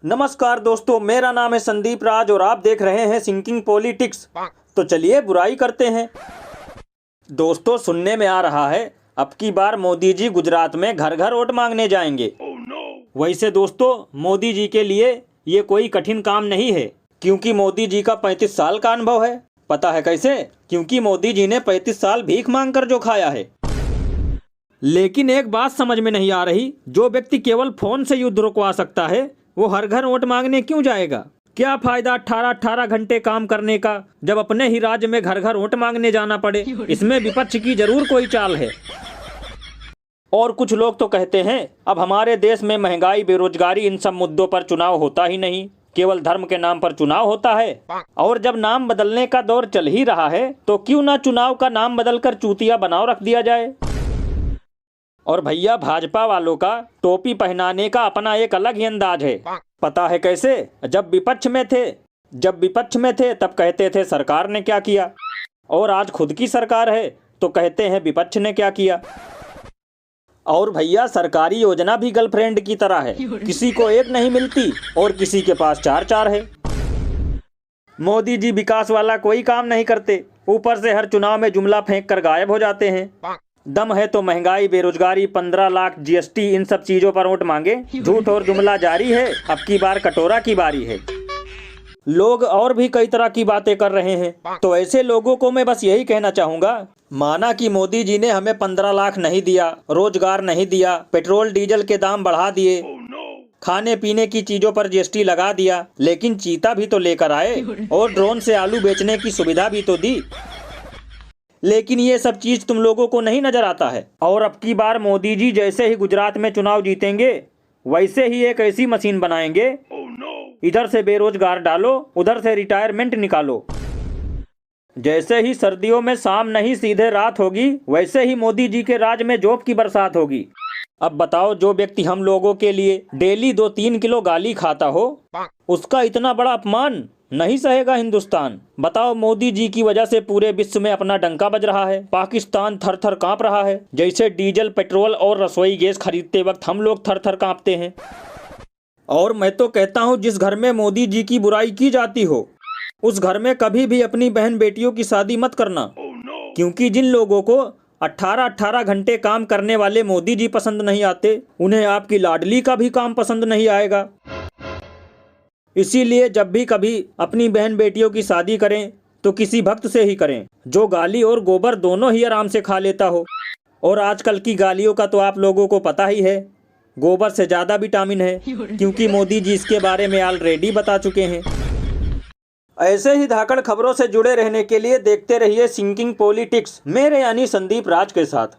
नमस्कार दोस्तों, मेरा नाम है संदीप राज और आप देख रहे हैं सिंकिंग पॉलिटिक्स। तो चलिए बुराई करते हैं। दोस्तों, सुनने में आ रहा है अब की बार मोदी जी गुजरात में घर घर वोट मांगने जाएंगे। वैसे दोस्तों, मोदी जी के लिए ये कोई कठिन काम नहीं है, क्योंकि मोदी जी का 35 साल का अनुभव है। पता है कैसे? क्योंकि मोदी जी ने 35 साल भीख मांग कर जो खाया है। लेकिन एक बात समझ में नहीं आ रही, जो व्यक्ति केवल फोन से युद्ध रुकवा सकता है वो हर घर वोट मांगने क्यों जाएगा? क्या फायदा 18-18 घंटे काम करने का जब अपने ही राज्य में घर घर वोट मांगने जाना पड़े? इसमें विपक्ष की जरूर कोई चाल है। और कुछ लोग तो कहते हैं अब हमारे देश में महंगाई, बेरोजगारी, इन सब मुद्दों पर चुनाव होता ही नहीं, केवल धर्म के नाम पर चुनाव होता है। और जब नाम बदलने का दौर चल ही रहा है तो क्यों ना चुनाव का नाम बदलकर चूतिया बनाव रख दिया जाए। और भैया, भाजपा वालों का टोपी पहनाने का अपना एक अलग ही अंदाज है। पता है कैसे? जब विपक्ष में थे तब कहते थे सरकार ने क्या किया, और आज खुद की सरकार है तो कहते हैं विपक्ष ने क्या किया। और भैया, सरकारी योजना भी गर्लफ्रेंड की तरह है, किसी को एक नहीं मिलती और किसी के पास 4-4 है। मोदी जी विकास वाला कोई काम नहीं करते, ऊपर से हर चुनाव में जुमला फेंक कर गायब हो जाते हैं। दम है तो महंगाई, बेरोजगारी, 15 लाख जीएसटी, इन सब चीजों पर वोट मांगे। झूठ और जुमला जारी है, अब की बार कटोरा की बारी है। लोग और भी कई तरह की बातें कर रहे हैं, तो ऐसे लोगों को मैं बस यही कहना चाहूंगा, माना कि मोदी जी ने हमें 15 लाख नहीं दिया, रोजगार नहीं दिया, पेट्रोल डीजल के दाम बढ़ा दिए, खाने पीने की चीजों पर जीएसटी लगा दिया, लेकिन चीता भी तो लेकर आए और ड्रोन से आलू बेचने की सुविधा भी तो दी। लेकिन ये सब चीज तुम लोगों को नहीं नजर आता है। और अब की बार मोदी जी जैसे ही गुजरात में चुनाव जीतेंगे वैसे ही एक ऐसी मशीन बनाएंगे, इधर से बेरोजगार डालो, उधर से रिटायरमेंट निकालो। जैसे ही सर्दियों में शाम नहीं सीधे रात होगी, वैसे ही मोदी जी के राज में जॉब की बरसात होगी। अब बताओ, जो व्यक्ति हम लोगों के लिए डेली 2-3 किलो गाली खाता हो, उसका इतना बड़ा अपमान नहीं सहेगा हिंदुस्तान। बताओ, मोदी जी की वजह से पूरे विश्व में अपना डंका बज रहा है। पाकिस्तान थर थर कांप रहा है, जैसे डीजल, पेट्रोल और रसोई गैस खरीदते वक्त हम लोग थर थर कांपते हैं। और मैं तो कहता हूँ, जिस घर में मोदी जी की बुराई की जाती हो उस घर में कभी भी अपनी बहन बेटियों की शादी मत करना, क्योंकि जिन लोगों को 18-18 घंटे काम करने वाले मोदी जी पसंद नहीं आते, उन्हें आपकी लाडली का भी काम पसंद नहीं आएगा। इसीलिए जब भी कभी अपनी बहन बेटियों की शादी करें तो किसी भक्त से ही करें, जो गाली और गोबर दोनों ही आराम से खा लेता हो। और आजकल की गालियों का तो आप लोगों को पता ही है, गोबर से ज़्यादा विटामिन है, क्योंकि मोदी जी इसके बारे में ऑलरेडी बता चुके हैं। ऐसे ही धाकड़ खबरों से जुड़े रहने के लिए देखते रहिए सिंकिंग पॉलिटिक्स, मेरे यानी संदीप राज के साथ।